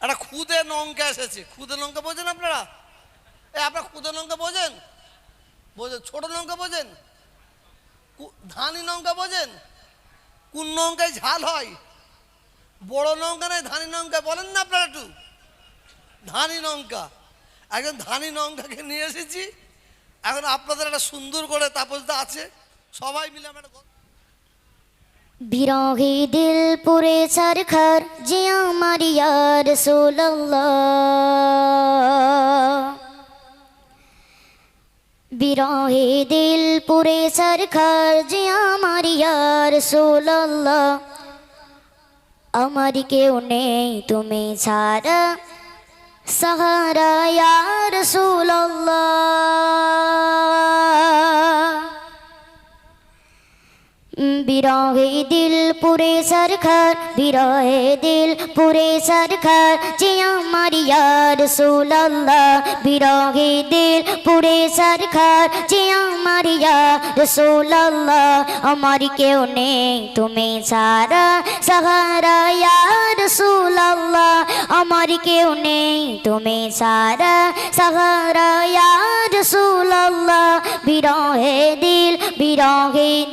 একটা খুদে লঙ্কা এসেছে। খুদে লঙ্কা বোঝেন আপনারা? আপনারা খুদে লঙ্কা বোঝেন? বোঝেন? ছোট লঙ্কা বোঝেন? ধানি লঙ্কা বোঝেন? কোন লঙ্কায় ঝাল হয়? বড় লঙ্কা নয়, ধানি লঙ্কা। বলেন না আপনারা একটু? ধানি লঙ্কা। একজন ধানি লঙ্কাকে নিয়ে এসেছি। এখন আপনাদের একটা সুন্দর করে তাপসদা আছে, সবাই মিলে আমরা বিরহে দিল পুরে সরখার যে আমার ইয়া রাসূলুল্লাহ, বিরহে দিল পুরে সরখার যে আমার ইয়া রাসূলুল্লাহ, আমার কেউ নেই তুমি ছাড়া সাহারা ইয়া রাসূলুল্লাহ। বিরহে দিল পুরে সরখার, বিরহে দিল পুরে সরখার যে আমার ইয়া রাসূলুল্লাহ, বিরহে দিল পুরে সরখার যে আমার ইয়া রাসূলুল্লাহ, আমার কেউ নেই তুমি ছাড়া সাহারা ইয়া রাসূলুল্লাহ, আমার কেউ নেই তুমি ছাড়া সাহারা ইয়া রাসূলুল্লাহ। বিরহে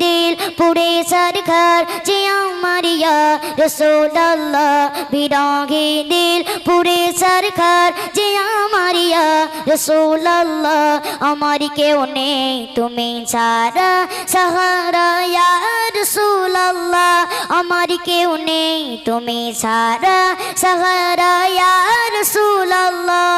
দিল পুরে সরখার যে আমার ইয়া রাসূলুল্লাহ, বিরহে দিল পুরে সরখার যে আমার ইয়া রাসূলুল্লাহ, আমার কেউ নেই তুমি ছাড়া সাহারা ইয়া রাসূলুল্লাহ, আমার কেউ নেই তুমি ছাড়া সাহারা ইয়া রাসূলুল্লাহ।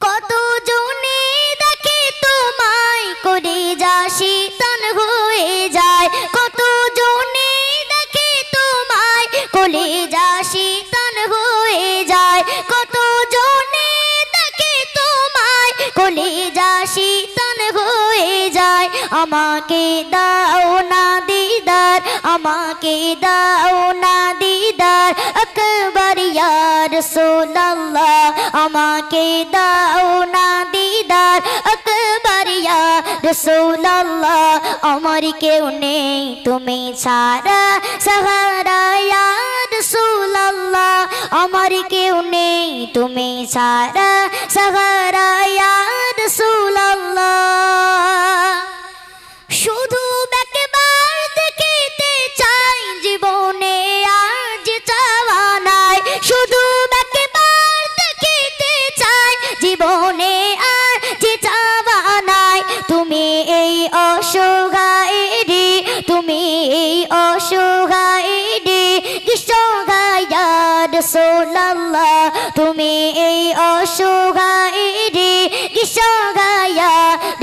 কত জনে দেখে তোমায় করে যা শীতল হয়ে যায়, কত জনে দেখে তোমায় কোলে যা শীতল হয়ে যায়, কত জনে দেখে তোমায় কোলে যা শীতল হয়ে যায়। আমাকে দাও না দিদার, আমাকে দাও না দিদার আকবার ইয়া রাসূলুল্লাহ, আমাকে দাও না দিদার আকবার ইয়া রাসূলুল্লাহ, আমার কেউ নেই তুমি ছাড়া সাহারা ইয়া রাসূলুল্লাহ, আমার কেউ নেই তুমি ছাড়া সাহারা ইয়া রাসূলুল্লাহ। শুধু একবার দেখিতে চাই জীবনে আর যে চাওয়া নাই, শুধু একবার দেখিতে চাই জীবনে আর যে চাওয়া নাই। তুমি এই অসহায় রে, তুমি এই অসহায় রে কিসহায় ইয়া রাসূলুল্লাহ, তুমি এই অসহায় রে কিসহায় ইয়া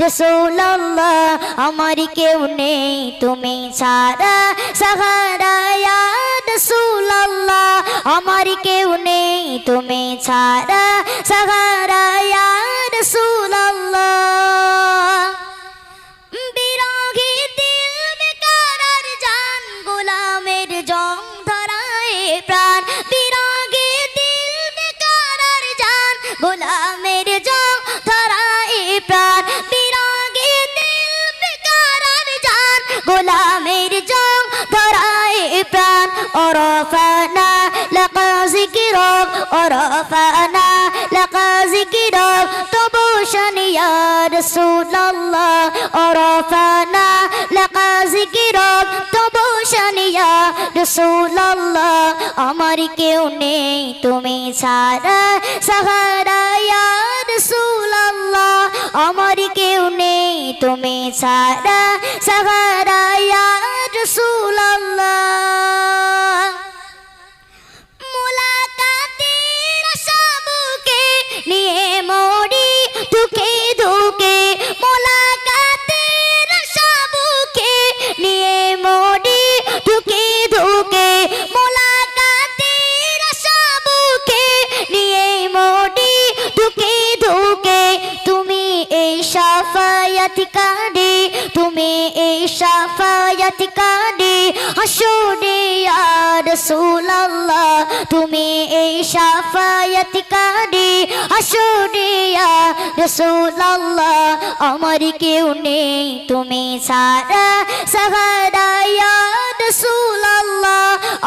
রাসূলুল্লাহ, আমার কেউ নেই তুমি ছাড়া সাহারা ইয়া রাসূলুল্লাহ, আমার কেউ নেই তুমি ছাড়া সাহারা ইয়া রাসূলুল্লাহ। বিরহে দিল বেকারার জান গোলামের জং ধরায় প্রাণ, বিরহে দিল বেকারার জান গোলামের জং ধরায় প্রাণ, বিরহে দিল বেকারার জান গোলামের জং ধরায় প্রাণ। ওরফানা লাকা যিকরাক, ওরফানা লাকা যিকরাক তবু শান ইয়া রাসূলুল্লাহ, ওরফানা লাকা যিকরাক তবু শান ইয়া রাসূলুল্লাহ, আমার কেউ নেই তুমি ছাড়া সাহারা ইয়া রাসূলুল্লাহ, আমার কেউ নেই তুমি ছাড়া সাহারা ইয়া রাসূলুল্লাহ। মুলাকাতের আশা বুকে নিয়ে মরি ধুকে ধুকে, মুলাকাতের আশা বুকে নিয়ে মরি ধুকে ধুকে, মুলাকাতের আশা বুকে নিয়ে মরি ধুকে ধুকে। তুমি এই শাফায়াত কাঁদে, তুমি এই শাফায়াত কাঁদে হাসরে ইয়া রাসূলুল্লাহ, তুমি এই শাফায়াত কাঁদে হাসরে ইয়া রাসূলুল্লাহ, আমার কেউ নেই তুমি ছাড়া সাহারা ইয়া রাসূলুল্লাহ,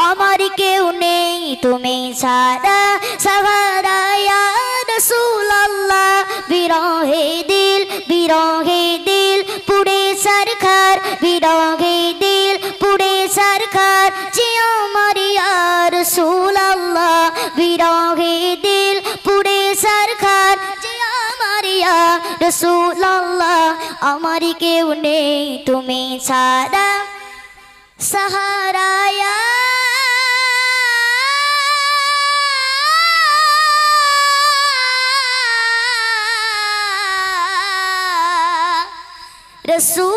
আমার কেউ নেই তুমি ছাড়া সাহারা ইয়া রাসূলুল্লাহ বিরহে দিল পুড়ে সরকার বিরহে দিল পুড়ে সরকার যে আমার ইয়া রাসূলুল্লাহ বিরহে দিল পুড়ে সরকার যে আমার ইয়া রাসূলুল্লাহ আমার কেউ নেই তুমি ছাড়া সাহারা ইয়া রসূল